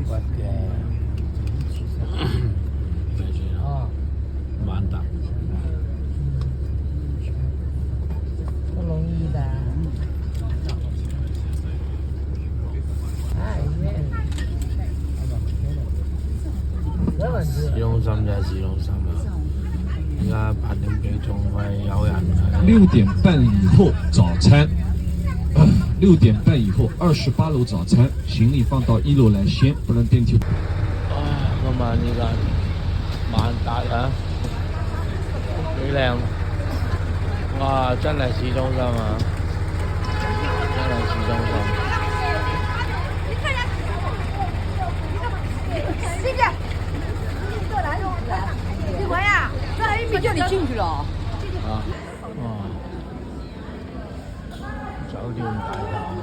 骨嘅，萬達。不容易的。市中心就係市中心啦，而家8點幾仲係有人嘅。6點半以後早餐，6點半以後28樓早餐，行李放到1樓來先，不然電梯。今晚呢間萬達啊，幾靚！哇，真係市中心啊，真係市中心。这回呀，这还1米就你进去了。啊，哇！酒店大堂。